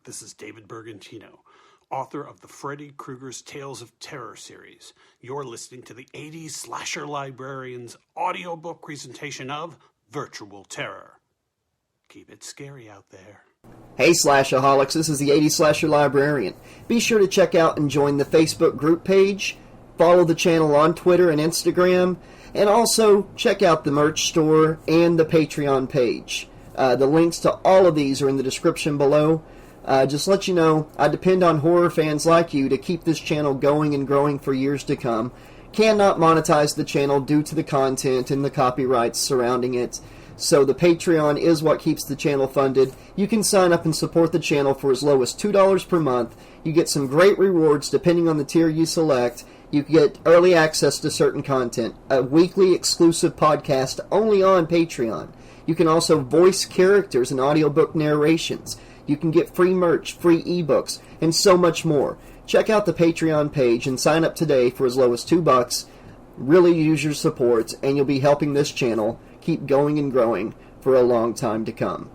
This is David Bergantino, author of the Freddy Krueger's Tales of Terror series. You're listening to the 80s Slasher Librarian's audiobook presentation of Virtual Terror. Keep it scary out there. Hey Slashaholics, this is the 80s Slasher Librarian. Be sure to check out and join the Facebook group page, follow the channel on Twitter and Instagram, and also check out the merch store and the Patreon page. The links to all of these are in the description below. Just let you know, I depend on horror fans like you to keep this channel going and growing for years to come. Cannot monetize the channel due to the content and the copyrights surrounding it. So the Patreon is what keeps the channel funded. You can sign up and support the channel for as low as $2 per month. You get some great rewards depending on the tier you select. You get early access to certain content, a weekly exclusive podcast only on Patreon. You can also voice characters in audiobook narrations. You can get free merch, free ebooks, and so much more. Check out the Patreon page and sign up today for as low as $2. Really use your support, and you'll be helping this channel keep going and growing for a long time to come.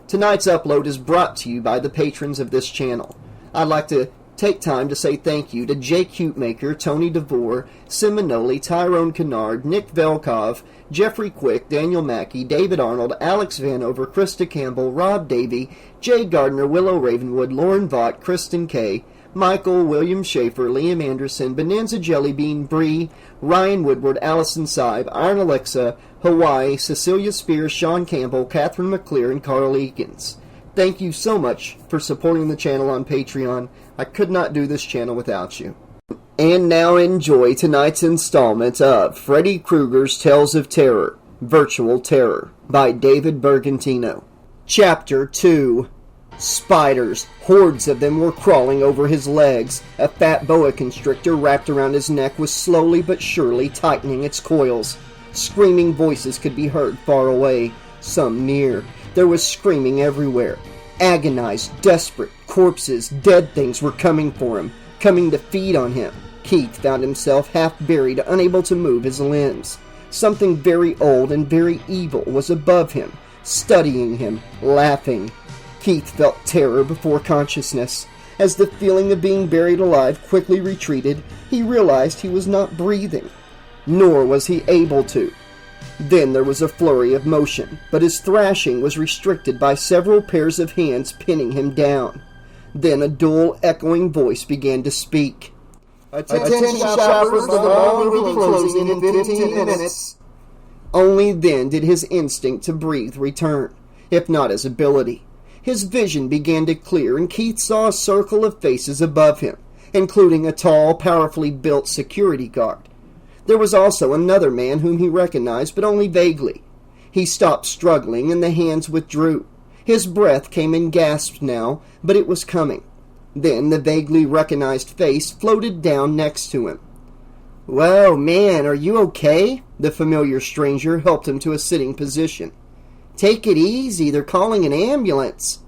Tonight's upload is brought to you by the patrons of this channel. I'd like to take time to say thank you to Jay Cutemaker, Tony DeVore, Seminole, Tyrone Kennard, Nick Velkov, Jeffrey Quick, Daniel Mackey, David Arnold, Alex Vanover, Krista Campbell, Rob Davey, Jay Gardner, Willow Ravenwood, Lauren Vaught, Kristen Kay, Michael, William Schaefer, Liam Anderson, Bonanza Jellybean, Bree, Ryan Woodward, Allison Sibe, Iron Alexa, Hawaii, Cecilia Spears, Sean Campbell, Catherine McClear, and Carl Eakins. Thank you so much for supporting the channel on Patreon. I could not do this channel without you. And now enjoy tonight's installment of Freddy Krueger's Tales of Terror, Virtual Terror, by David Bergantino. Chapter 2. Spiders, hordes of them, were crawling over his legs. A fat boa constrictor wrapped around his neck was slowly but surely tightening its coils. Screaming voices could be heard far away, some near. There was screaming everywhere. Agonized, desperate, corpses, dead things were coming for him, coming to feed on him. Keith found himself half buried, unable to move his limbs. Something very old and very evil was above him, studying him, laughing. Keith felt terror before consciousness. As the feeling of being buried alive quickly retreated, he realized he was not breathing, nor was he able to. Then there was a flurry of motion, but his thrashing was restricted by several pairs of hands pinning him down. Then a dull, echoing voice began to speak. Attention shoppers, the mall will be closing in 15 minutes. Only then did his instinct to breathe return, if not his ability. His vision began to clear, and Keith saw a circle of faces above him, including a tall, powerfully built security guard. There was also another man whom he recognized, but only vaguely. He stopped struggling, and the hands withdrew. His breath came in gasps now, but it was coming. Then the vaguely recognized face floated down next to him. "Whoa, man, are you okay?" The familiar stranger helped him to a sitting position. "Take it easy, they're calling an ambulance."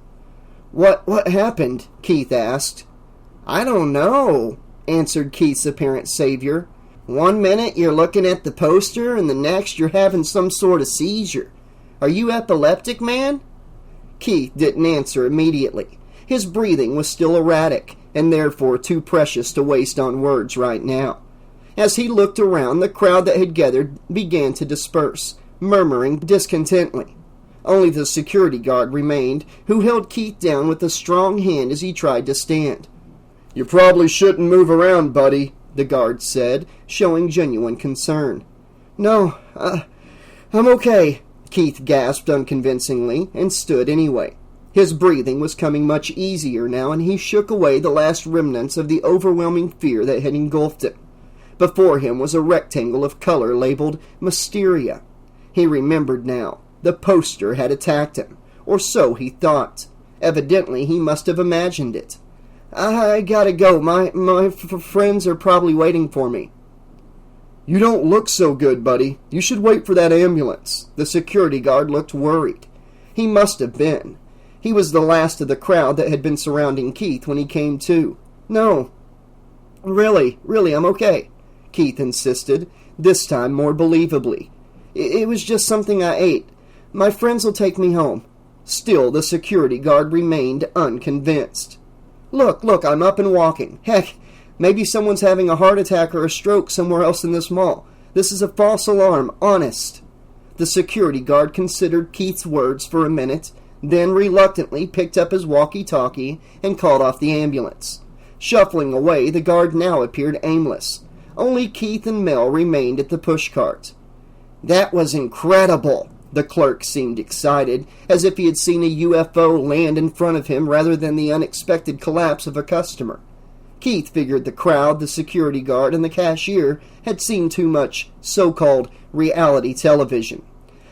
What happened?" Keith asked. "I don't know," answered Keith's apparent savior. "One minute you're looking at the poster, and the next you're having some sort of seizure. Are you epileptic, man?" Keith didn't answer immediately. His breathing was still erratic, and therefore too precious to waste on words right now. As he looked around, the crowd that had gathered began to disperse, murmuring discontentedly. Only the security guard remained, who held Keith down with a strong hand as he tried to stand. "You probably shouldn't move around, buddy," the guard said, showing genuine concern. "No, I'm okay," Keith gasped unconvincingly, and stood anyway. His breathing was coming much easier now, and he shook away the last remnants of the overwhelming fear that had engulfed him. Before him was a rectangle of color labeled Mysteria. He remembered now. The poster had attacked him, or so he thought. Evidently, he must have imagined it. "I gotta go. My friends are probably waiting for me." "You don't look so good, buddy. You should wait for that ambulance." The security guard looked worried. He must have been. He was the last of the crowd that had been surrounding Keith when he came to. "No. Really, I'm okay," Keith insisted, this time more believably. It was just something I ate. My friends will take me home." Still, the security guard remained unconvinced. Look, I'm up and walking. Heck, maybe someone's having a heart attack or a stroke somewhere else in this mall. This is a false alarm, honest. The security guard considered Keith's words for a minute, then reluctantly picked up his walkie-talkie and called off the ambulance. Shuffling away, the guard now appeared aimless. Only Keith and Mel remained at the pushcart. That was incredible. The clerk seemed excited, as if he had seen a UFO land in front of him rather than the unexpected collapse of a customer. Keith figured the crowd, the security guard, and the cashier had seen too much so-called reality television.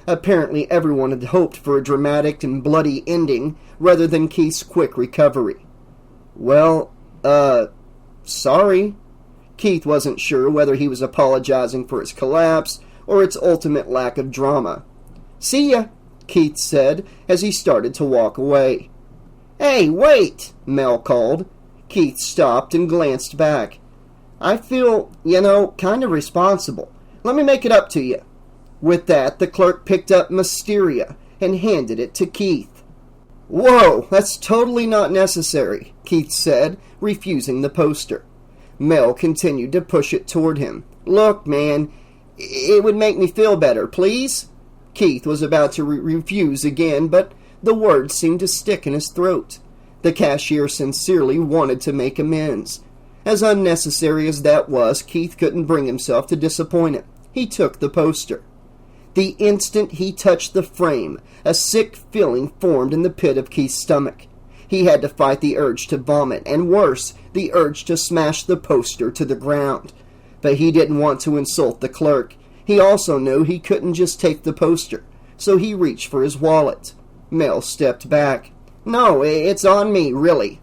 Apparently everyone had hoped for a dramatic and bloody ending rather than Keith's quick recovery. Well, sorry. Keith wasn't sure whether he was apologizing for his collapse or its ultimate lack of drama. See ya, Keith said as he started to walk away. Hey, wait, Mel called. Keith stopped and glanced back. I feel, kind of responsible. Let me make it up to you. With that, the clerk picked up Mysteria and handed it to Keith. Whoa, that's totally not necessary, Keith said, refusing the poster. Mel continued to push it toward him. Look, man, it would make me feel better, please? Keith was about to refuse again, but the words seemed to stick in his throat. The cashier sincerely wanted to make amends. As unnecessary as that was, Keith couldn't bring himself to disappoint him. He took the poster. The instant he touched the frame, a sick feeling formed in the pit of Keith's stomach. He had to fight the urge to vomit, and worse, the urge to smash the poster to the ground. But he didn't want to insult the clerk. He also knew he couldn't just take the poster, so he reached for his wallet. Mel stepped back. No, it's on me, really.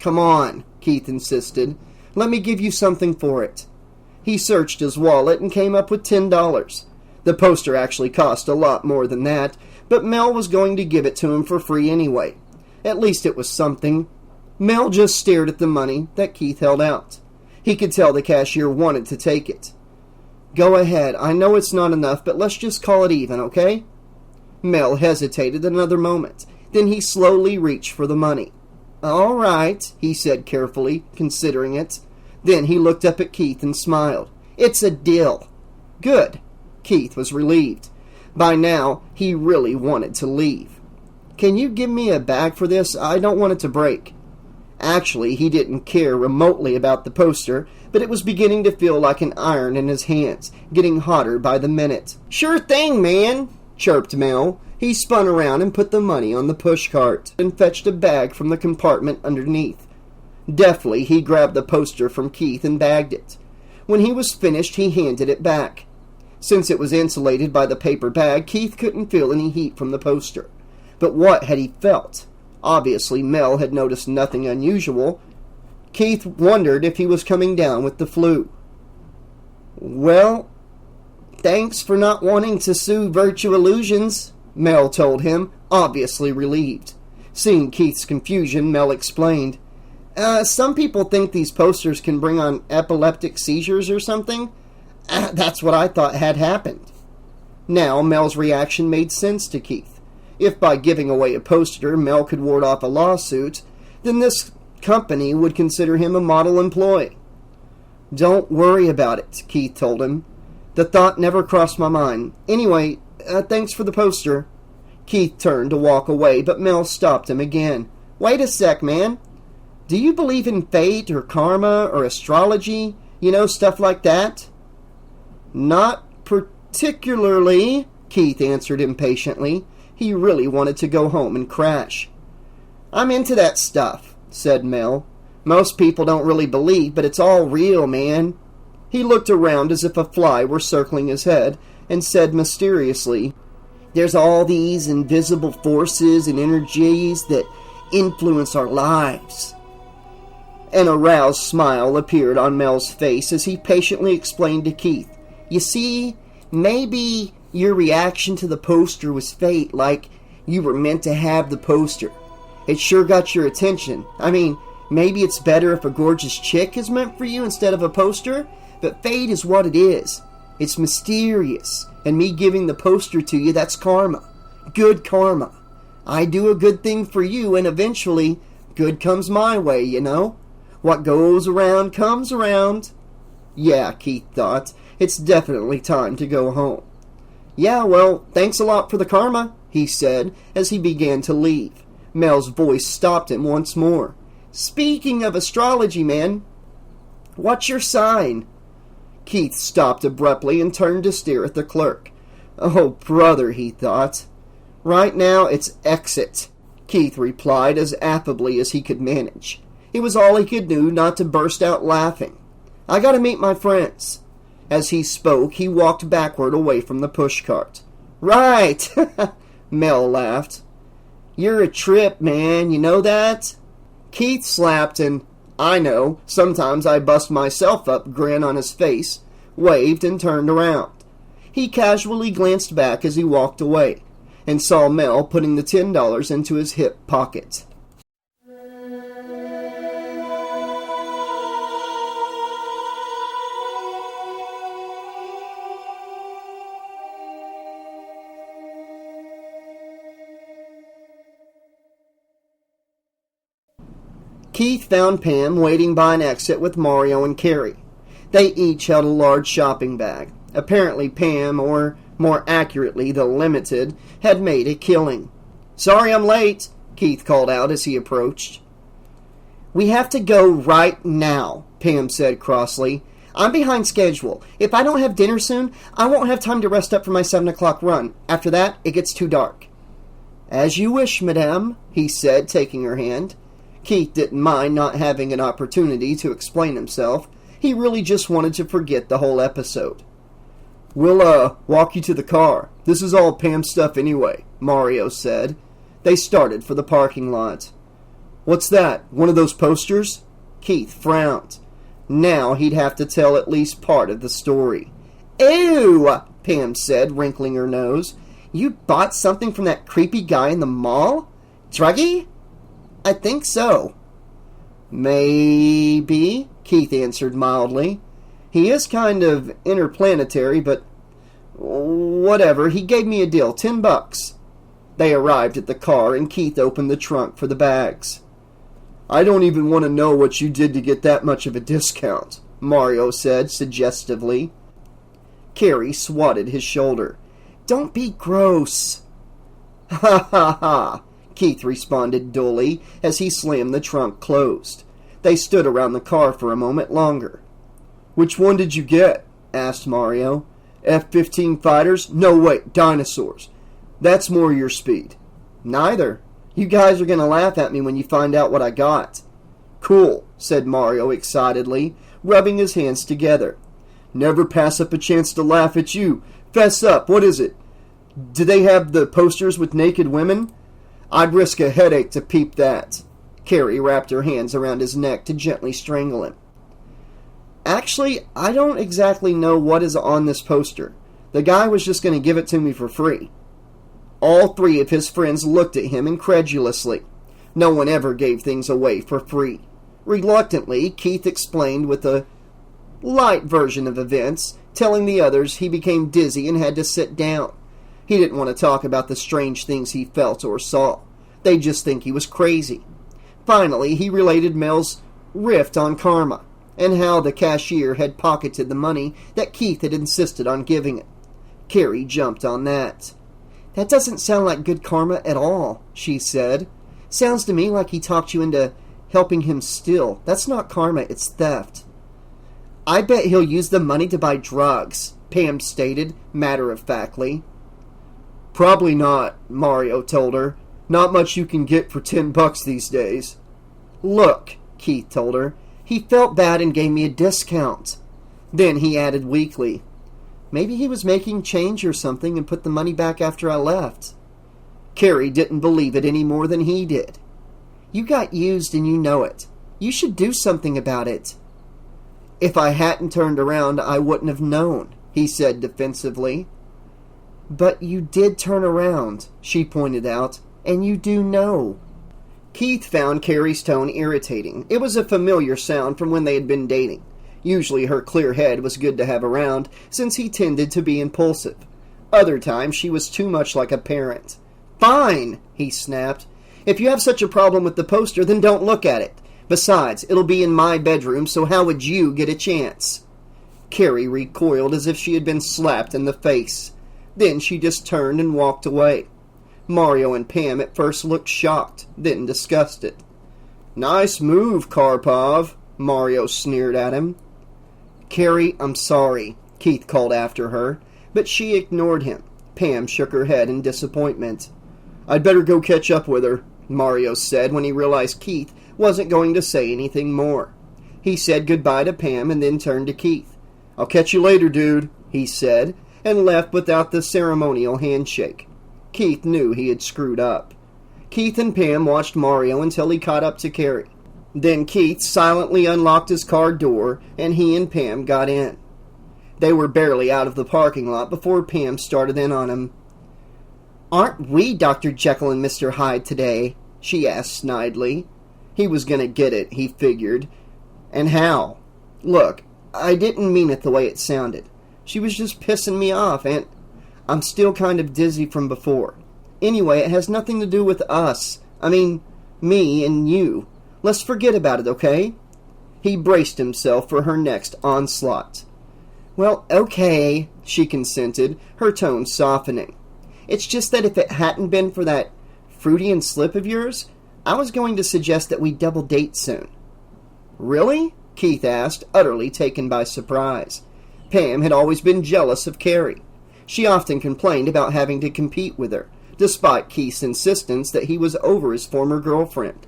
Come on, Keith insisted. Let me give you something for it. He searched his wallet and came up with $10. The poster actually cost a lot more than that, but Mel was going to give it to him for free anyway. At least it was something. Mel just stared at the money that Keith held out. He could tell the cashier wanted to take it. Go ahead, I know it's not enough, but let's just call it even, okay? Mel hesitated another moment. Then he slowly reached for the money. All right, he said carefully, considering it. Then he looked up at Keith and smiled. It's a deal. Good. Keith was relieved. By now, he really wanted to leave. Can you give me a bag for this? I don't want it to break. Actually, he didn't care remotely about the poster, but it was beginning to feel like an iron in his hands, getting hotter by the minute. Sure thing, man, chirped Mel. He spun around and put the money on the pushcart and fetched a bag from the compartment underneath. Deftly, he grabbed the poster from Keith and bagged it. When he was finished, he handed it back. Since it was insulated by the paper bag, Keith couldn't feel any heat from the poster. But what had he felt? Obviously, Mel had noticed nothing unusual. Keith wondered if he was coming down with the flu. Well, thanks for not wanting to sue Virtue Illusions, Mel told him, obviously relieved. Seeing Keith's confusion, Mel explained, some people think these posters can bring on epileptic seizures or something. That's what I thought had happened. Now, Mel's reaction made sense to Keith. If by giving away a poster, Mel could ward off a lawsuit, then this company would consider him a model employee. Don't worry about it, Keith told him. The thought never crossed my mind. Anyway, thanks for the poster. Keith turned to walk away, but Mel stopped him again. Wait a sec, man. Do you believe in fate or karma or astrology? Stuff like that? Not particularly, Keith answered impatiently. He really wanted to go home and crash. I'm into that stuff, said Mel. Most people don't really believe, but it's all real, man. He looked around as if a fly were circling his head and said mysteriously, there's all these invisible forces and energies that influence our lives. An aroused smile appeared on Mel's face as he patiently explained to Keith, you see, maybe your reaction to the poster was fate, like you were meant to have the poster. It sure got your attention. I mean, maybe it's better if a gorgeous chick is meant for you instead of a poster, but fate is what it is. It's mysterious, and me giving the poster to you, that's karma. Good karma. I do a good thing for you, and eventually, good comes my way, you know? What goes around comes around. Yeah, Keith thought, it's definitely time to go home. Yeah, well, thanks a lot for the karma, he said as he began to leave. Mel's voice stopped him once more. Speaking of astrology, man, what's your sign? Keith stopped abruptly and turned to stare at the clerk. Oh, brother, he thought. Right now it's exit, Keith replied as affably as he could manage. It was all he could do not to burst out laughing. I gotta meet my friends. As he spoke, he walked backward away from the pushcart. Right, Mel laughed. You're a trip, man, you know that? Keith slapped an I know, sometimes I bust myself up grin on his face, waved and turned around. He casually glanced back as he walked away, and saw Mel putting the $10 into his hip pocket. Keith found Pam waiting by an exit with Mario and Carrie. They each held a large shopping bag. Apparently Pam, or more accurately the Limited, had made a killing. Sorry I'm late, Keith called out as he approached. We have to go right now, Pam said crossly. I'm behind schedule. If I don't have dinner soon, I won't have time to rest up for my 7 o'clock run. After that, it gets too dark. As you wish, madame, he said, taking her hand. Keith didn't mind not having an opportunity to explain himself. He really just wanted to forget the whole episode. We'll, walk you to the car. This is all Pam's stuff anyway, Mario said. They started for the parking lot. What's that? One of those posters? Keith frowned. Now he'd have to tell at least part of the story. Ew, Pam said, wrinkling her nose. You bought something from that creepy guy in the mall? Druggy? I think so. Maybe, Keith answered mildly. He is kind of interplanetary, but whatever. He gave me a deal, $10. They arrived at the car, and Keith opened the trunk for the bags. I don't even want to know what you did to get that much of a discount, Mario said suggestively. Carrie swatted his shoulder. Don't be gross. Ha ha ha, Keith responded dully as he slammed the trunk closed. They stood around the car for a moment longer. Which one did you get? Asked Mario. F-15 fighters? No, wait, dinosaurs. That's more your speed. Neither. You guys are going to laugh at me when you find out what I got. Cool, said Mario excitedly, rubbing his hands together. Never pass up a chance to laugh at you. Fess up, what is it? Do they have the posters with naked women? I'd risk a headache to peep that. Carrie wrapped her hands around his neck to gently strangle him. Actually, I don't exactly know what is on this poster. The guy was just going to give it to me for free. All three of his friends looked at him incredulously. No one ever gave things away for free. Reluctantly, Keith explained with a light version of events, telling the others he became dizzy and had to sit down. He didn't want to talk about the strange things he felt or saw. They'd just think he was crazy. Finally, he related Mel's rift on karma, and how the cashier had pocketed the money that Keith had insisted on giving him. Carrie jumped on that. That doesn't sound like good karma at all, she said. Sounds to me like he talked you into helping him steal. That's not karma, it's theft. I bet he'll use the money to buy drugs, Pam stated, matter-of-factly. Probably not, Mario told her. Not much you can get for $10 these days. Look, Keith told her. He felt bad and gave me a discount. Then he added weakly, maybe he was making change or something and put the money back after I left. Carrie didn't believe it any more than he did. You got used and you know it. You should do something about it. If I hadn't turned around, I wouldn't have known, he said defensively. But you did turn around, she pointed out, and you do know. Keith found Carrie's tone irritating. It was a familiar sound from when they had been dating. Usually her clear head was good to have around, since he tended to be impulsive. Other times she was too much like a parent. Fine, he snapped. If you have such a problem with the poster, then don't look at it. Besides, it'll be in my bedroom, so how would you get a chance? Carrie recoiled as if she had been slapped in the face. Then she just turned and walked away. Mario and Pam at first looked shocked, then disgusted. Nice move, Karpov, Mario sneered at him. Carrie, I'm sorry, Keith called after her, but she ignored him. Pam shook her head in disappointment. I'd better go catch up with her, Mario said when he realized Keith wasn't going to say anything more. He said goodbye to Pam and then turned to Keith. I'll catch you later, dude, he said, and left without the ceremonial handshake. Keith knew he had screwed up. Keith and Pam watched Mario until he caught up to Carrie. Then Keith silently unlocked his car door, and he and Pam got in. They were barely out of the parking lot before Pam started in on him. Aren't we Dr. Jekyll and Mr. Hyde today? She asked snidely. He was going to get it, he figured. And how? Look, I didn't mean it the way it sounded. She was just pissing me off, and I'm still kind of dizzy from before. Anyway, it has nothing to do with us. I mean, me and you. Let's forget about it, okay? He braced himself for her next onslaught. Well, okay, she consented, her tone softening. It's just that if it hadn't been for that Freudian slip of yours, I was going to suggest that we double date soon. Really? Keith asked, utterly taken by surprise. Pam had always been jealous of Carrie. She often complained about having to compete with her, despite Keith's insistence that he was over his former girlfriend.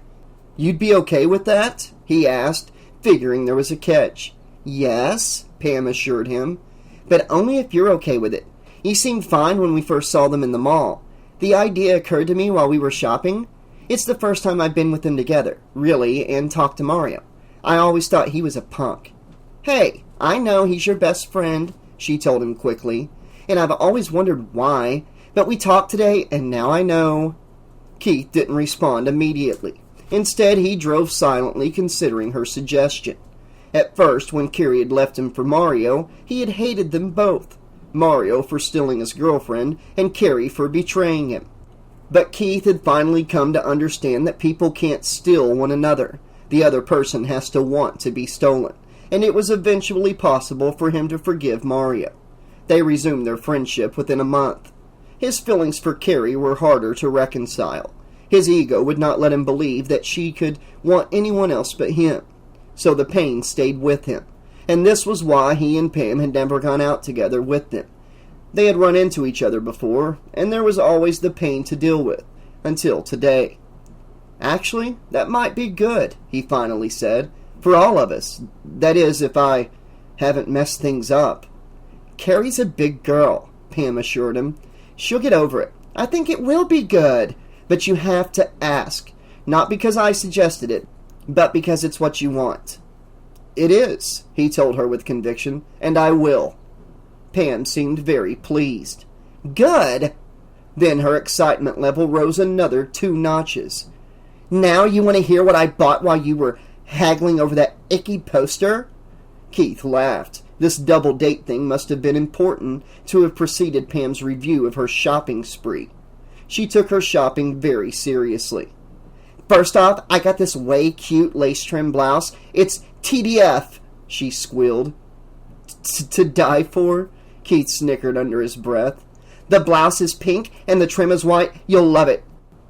You'd be okay with that? He asked, figuring there was a catch. Yes, Pam assured him, but only if you're okay with it. He seemed fine when we first saw them in the mall. The idea occurred to me while we were shopping. It's the first time I've been with them together, really, and talked to Mario. I always thought he was a punk. Hey, I know he's your best friend, she told him quickly, and I've always wondered why, but we talked today, and now I know. Keith didn't respond immediately. Instead, he drove silently, considering her suggestion. At first, when Carrie had left him for Mario, he had hated them both. Mario for stealing his girlfriend, and Carrie for betraying him. But Keith had finally come to understand that people can't steal one another. The other person has to want to be stolen, and it was eventually possible for him to forgive Mario. They resumed their friendship within a month. His feelings for Carrie were harder to reconcile. His ego would not let him believe that she could want anyone else but him. So the pain stayed with him, and this was why he and Pam had never gone out together with them. They had run into each other before, and there was always the pain to deal with, until today. Actually, that might be good, he finally said, for all of us. That is, if I haven't messed things up. Carrie's a big girl, Pam assured him. She'll get over it. I think it will be good, but you have to ask. Not because I suggested it, but because it's what you want. It is, he told her with conviction, and I will. Pam seemed very pleased. Good! Then her excitement level rose another 2 notches. Now you want to hear what I bought while you were haggling over that icky poster? Keith laughed. This double date thing must have been important to have preceded Pam's review of her shopping spree. She took her shopping very seriously. First off, I got this way cute lace-trim blouse. It's TDF, she squealed. To die for? Keith snickered under his breath. The blouse is pink and the trim is white. You'll love it.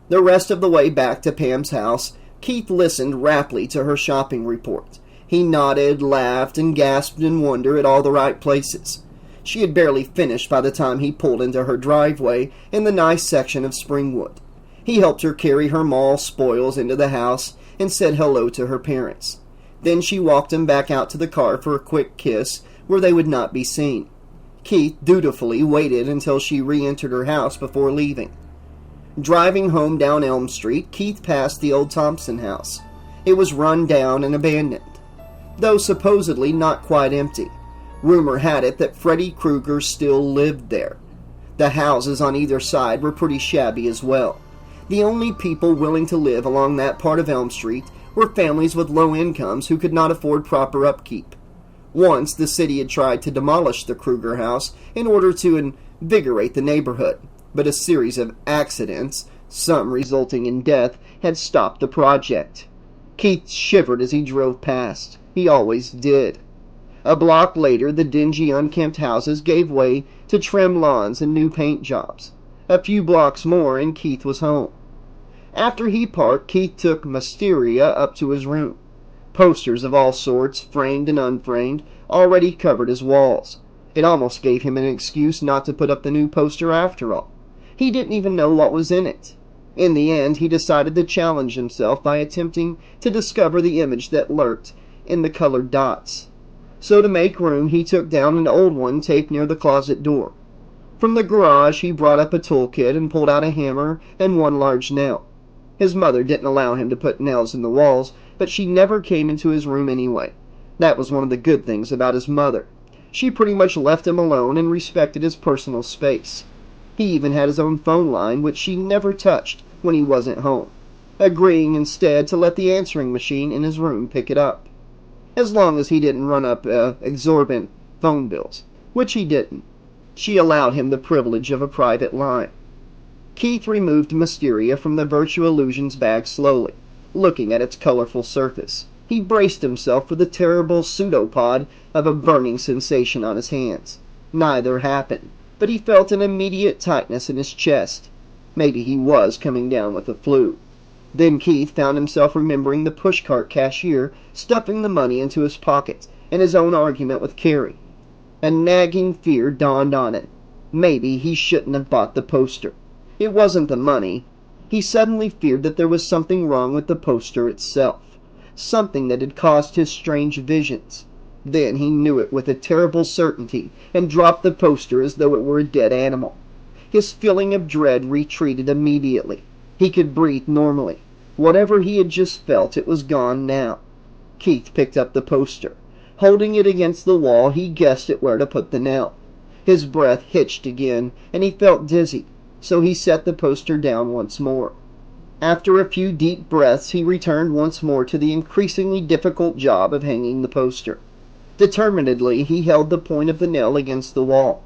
The rest of the way back to Pam's house, Keith listened raptly to her shopping report. He nodded, laughed, and gasped in wonder at all the right places. She had barely finished by the time he pulled into her driveway in the nice section of Springwood. He helped her carry her mall spoils into the house and said hello to her parents. Then she walked him back out to the car for a quick kiss where they would not be seen. Keith dutifully waited until she re-entered her house before leaving. Driving home down Elm Street, Keith passed the old Thompson house. It was run down and abandoned, though supposedly not quite empty. Rumor had it that Freddy Krueger still lived there. The houses on either side were pretty shabby as well. The only people willing to live along that part of Elm Street were families with low incomes who could not afford proper upkeep. Once the city had tried to demolish the Krueger house in order to invigorate the neighborhood, but a series of accidents some resulting in death, had stopped the project. Keith shivered as he drove past. He always did. A block later, the dingy, unkempt houses gave way to trim lawns and new paint jobs. A few blocks more and Keith was home. After he parked, Keith took Mysteria up to his room. Posters of all sorts, framed and unframed, already covered his walls. It almost gave him an excuse not to put up the new poster after all. He didn't even know what was in it. In the end, he decided to challenge himself by attempting to discover the image that lurked in the colored dots. So to make room, he took down an old one taped near the closet door. From the garage, he brought up a toolkit and pulled out a hammer and one large nail. His mother didn't allow him to put nails in the walls, but she never came into his room anyway. That was one of the good things about his mother. She pretty much left him alone and respected his personal space. He even had his own phone line, which she never touched when he wasn't home, agreeing instead to let the answering machine in his room pick it up, as long as he didn't run up exorbitant phone bills, which he didn't. She allowed him the privilege of a private line. Keith removed Mysteria from the Virtual Illusions bag slowly, looking at its colorful surface. He braced himself for the terrible pseudopod of a burning sensation on his hands. Neither happened, but he felt an immediate tightness in his chest. Maybe he was coming down with the flu. Then Keith found himself remembering the pushcart cashier stuffing the money into his pocket and his own argument with Carrie. A nagging fear dawned on him. Maybe he shouldn't have bought the poster. It wasn't the money. He suddenly feared that there was something wrong with the poster itself, something that had caused his strange visions. Then he knew it with a terrible certainty and dropped the poster as though it were a dead animal. His feeling of dread retreated immediately. He could breathe normally. Whatever he had just felt, it was gone now. Keith picked up the poster. Holding it against the wall, he guessed at where to put the nail. His breath hitched again, and he felt dizzy, so he set the poster down once more. After a few deep breaths, he returned once more to the increasingly difficult job of hanging the poster. Determinedly, he held the point of the nail against the wall.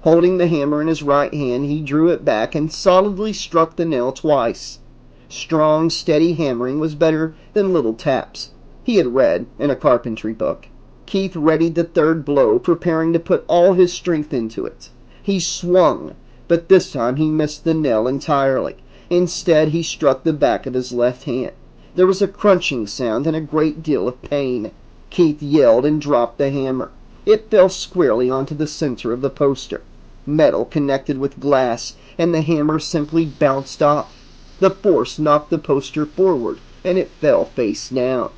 Holding the hammer in his right hand, he drew it back and solidly struck the nail twice. Strong, steady hammering was better than little taps, he had read in a carpentry book. Keith readied the third blow, preparing to put all his strength into it. He swung, but this time he missed the nail entirely. Instead, he struck the back of his left hand. There was a crunching sound and a great deal of pain. Keith yelled and dropped the hammer. It fell squarely onto the center of the poster. Metal connected with glass, and the hammer simply bounced off. The force knocked the poster forward, and it fell face down.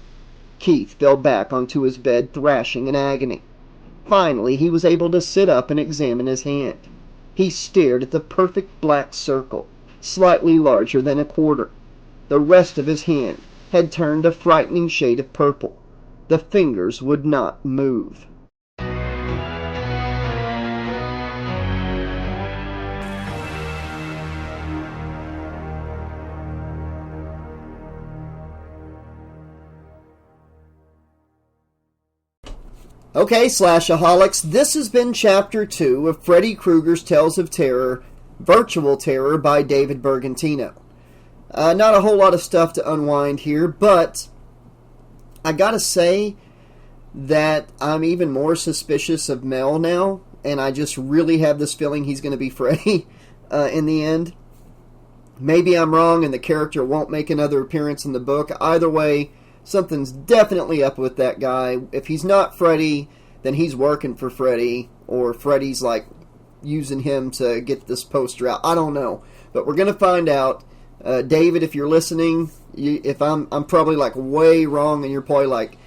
Keith fell back onto his bed, thrashing in agony. Finally, he was able to sit up and examine his hand. He stared at the perfect black circle, slightly larger than a quarter. The rest of his hand had turned a frightening shade of purple. The fingers would not move. Okay, Slashaholics, this has been Chapter 2 of Freddy Krueger's Tales of Terror, Virtual Terror by David Bergantino. Not a whole lot of stuff to unwind here, but I gotta say that I'm even more suspicious of Mel now, and I just really have this feeling he's going to be Freddy in the end. Maybe I'm wrong and the character won't make another appearance in the book. Either way, something's definitely up with that guy. If he's not Freddy, then he's working for Freddy, or Freddy's like using him to get this poster out. I don't know, but we're going to find out. David, if you're listening, if I'm probably like way wrong, and you're probably like,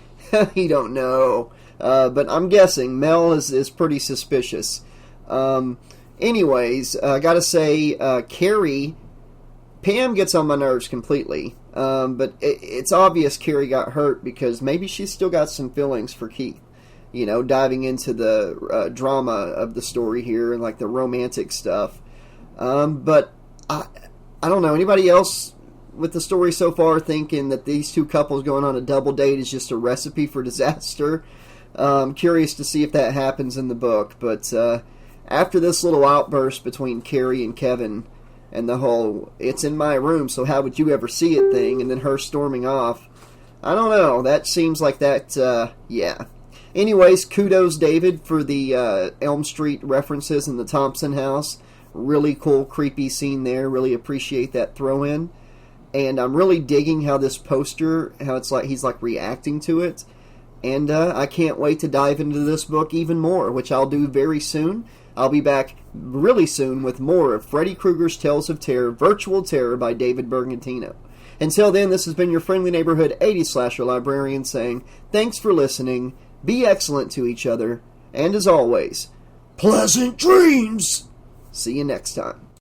you don't know. But I'm guessing Mel is pretty suspicious. Anyways, I gotta say, Carrie, Pam gets on my nerves completely. But it's obvious Carrie got hurt because maybe she's still got some feelings for Keith. You know, diving into the drama of the story here and like the romantic stuff. But I don't know. Anybody else with the story so far thinking that these two couples going on a double date is just a recipe for disaster? I'm curious to see if that happens in the book. But after this little outburst between Carrie and Kevin, and the whole, it's in my room, so how would you ever see it thing, and then her storming off. I don't know, that seems like that, yeah. Anyways, kudos, David, for the Elm Street references in the Thompson house. Really cool, creepy scene there. Really appreciate that throw-in. And I'm really digging how this poster, how it's like he's like reacting to it. And I can't wait to dive into this book even more, which I'll do very soon. I'll be back really soon with more of Freddy Krueger's Tales of Terror, Virtual Terror by David Bergantino. Until then, this has been your friendly neighborhood 80s slasher librarian saying, thanks for listening, be excellent to each other, and as always, pleasant dreams! See you next time.